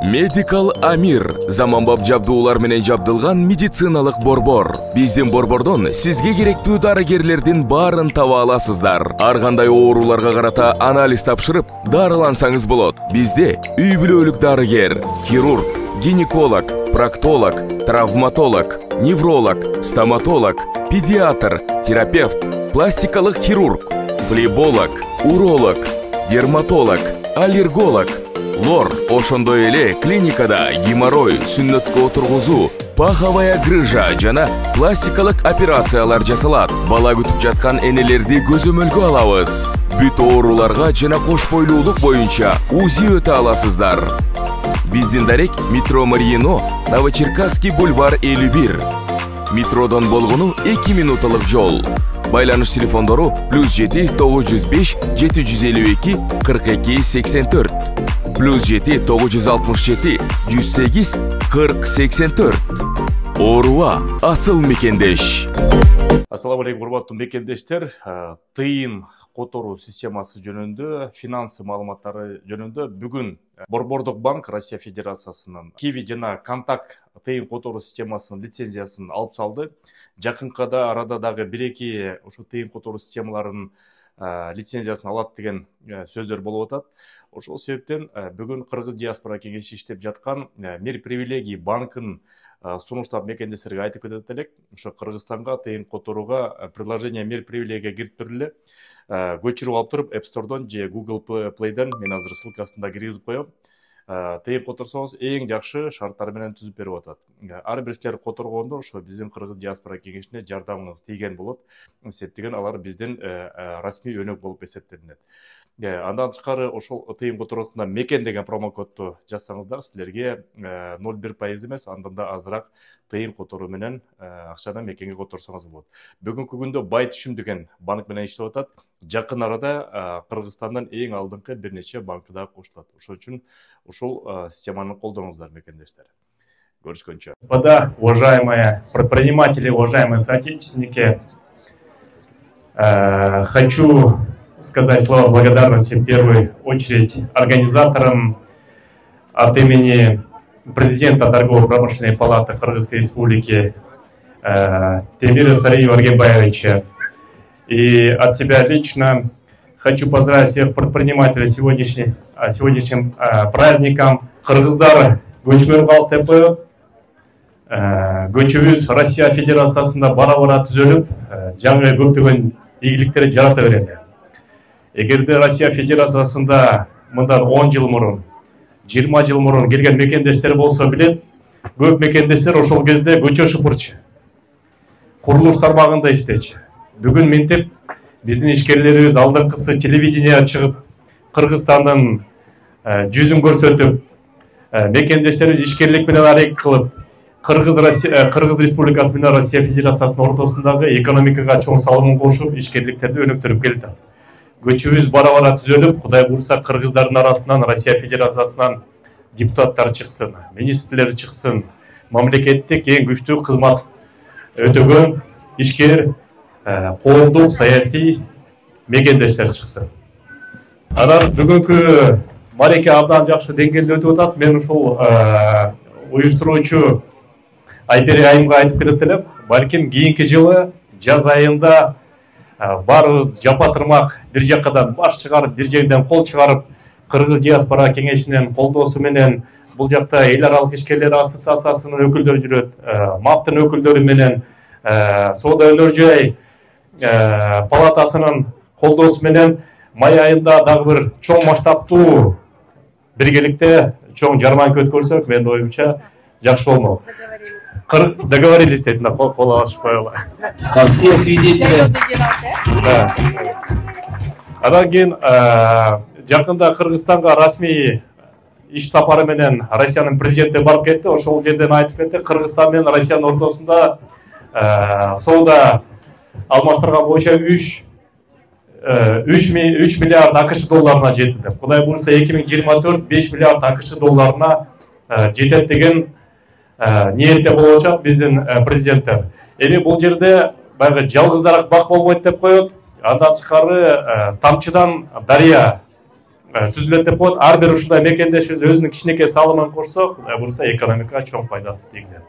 Medical Amir заманбап жабдуулар менен жабдылган медициналык борбор. Биздин борбордон сизге керектүү дарыгерлердин баарын таба аласыздар. Ар кандай ооруларга карата анализ тапшырып, дарылансаңыз болот. Бизде үй бүлөлүк дарыгер, хирург, гинеколог, проктолог, травматолог, невролог, стоматолог, педиатр, терапевт, пластикалык хирург, флеболог, уролог, дерматолог, аллерголог, лор, ошондой эле клиникада геморрой, сүннөткө отургузуу, паховая грыжа жана пластикалык операциялар жасалат. Бала күтүп жаткан энелерди көзөмөлгө алабыз. Бүт ооруларга жана кош бойлуулук боюнча УЗИ өтө аласыздар. Биздин дарек метро Марьино, Новочеркасский бульвар 51. Метродон болгону 2 минуталык жол. Байланыш телефондору +7 905 752 42 84. +7 967 108 40 84. Ооруга асыл мекендеш. Ассаламу алейкум, урматтуу мекендештер. Тыйын которуу системасы жөнүндө, финансы маалыматтары жөнүндө бүгүн Борбордук банк Россия Федерациясынын Киви жана Контакт тыйын которуу системасынын лицензиясын алып салды. Жакынкада арада дагы бир-эки ушу тыйын которуу системаларынын лицензиясын алат деген сөздөр болуп атат. Ошол себептен бүгүн Кыргыз диаспора кеңеши иштеп жаткан Мер Привилегий банкын сунуштап мекендештерге айтып кетет элек. Ошо Кыргызстанга тыйын которууга приложение Мер Привилегия киртип көчүрүп алып туруп App Store'дон же Google Play'ден мен азыр ссылкасында киргизип коем. Тыйын которсоңуз эң жакшы шарттар менен түзүп берип атат. Ар бир силер которгондо ошо биздин Кыргыз диаспора кеңешине жардамыңыз тийген болот. Себептен алар биздин расмий өнөк болуп эсептелинет. Андан тышкары ошол тыйын которуусунда мекен деген промокодду жазсаңыздар силерге 0,1% эмес, андан да азыраак тыйын которуу менен акчаны мекенге которсоңуз болот. Бүгүнкү күндө Бай Түшүм деген банк менен иштеп атат. Жакын арада Кыргызстандан эң алдыңкы бир нече банкы да кошулат. Ошол үчүн ушул системаны колдонуңуздар мекендештер. Görüşкөнчө. Господа, уважаемые предприниматели, уважаемые соотечественники, хочу сказать слова благодарности в первую очередь организаторам от имени президента Торгово-промышленной палаты Кыргызской Республики Темира Сария Варгебаевича. И от себя лично хочу поздравить всех предпринимателей сегодняшним праздником. Кыргыздар көчмөр калып деп көчүбүз Россия Федерациясында бара-бара түзөлүп, жаңы көптөгөн ийгиликтерди жарата берели. Эгерде Россия Федерациясында мындан 10 жыл мурун, 20 жыл мурун келген мекендештер болсо билет, көп мекендештер ошол кезде көчө шыпырчы, курулуш тармагында иштечи. Бүгүн мынтип биздин ишкерлерибиз алдыңкысы телевидение чыгып, Кыргызстандын жүзүн көрсөтүп, мекендештерибиз ишкерлик менен аракет кылып, Кыргыз Республикасы менен Россия Федерациясынын ортосундагы экономикага чоң салымын кошуп, ишкерликтерди өнүктүрүп келди. Көчүбүз бара-бара түзөлүп, Кудай буйрса кыргыздардын арасынан Россия Федерациясынан депутаттар чыксын, министрлер чыксын, мамлекеттик эң күчтүү кызмат өтөгөн ишкер, коомдук, саясий мекендештер чыксын. Анан бүгүнкү мареке абдан жакшы деңгээлде өтүп атат. Мен ушул уюштуруучу Айбери айымга айтып кетет элем. Балким кийинки жылы жаз айында барыбыз жапа-тырмак бир жакадан баш чыгарып, бир жерден кол чыгарып, Кыргыз диаспора кеңешинин колдоосу менен бул жакта эл аралык ишкерлер ассоциациясынын өкүлдөрү жүрөт, МАПтын өкүлдөрү менен Соода өнөр жай палатасынын колдоосу менен май айында дагы бир чоң масштабтуу биргеликте чоң жарманка өткөрсөк, менин оюмча жакшы болмок. Договорились дейт, кол алышып коелу. Все свидетели. Андан кийин жакында Кыргызстанга расмий иш сапары менен Россиянын президенти барып кетти. Ошол жерден айтып кетти, Кыргызстан менен Россиянын ортосунда соода алмаштырган боюнча 3 миллиард АКШ долларына жетти деп. Кудай буйрса 2024 5 миллиард АКШ долларына жетет деген ниетте болуп атат биздин президенттер. Эми бул жерде баягы жалгыздаrak бак болбойт деп коет. Андан тышкары тамчыдан дарыя түзүлөт деп коет. Ар бир ушундай мекендешибиз өзүнүн кичинекей салымын кошсо, Кудай буюрса экономикага чоң пайдасын тийгизет.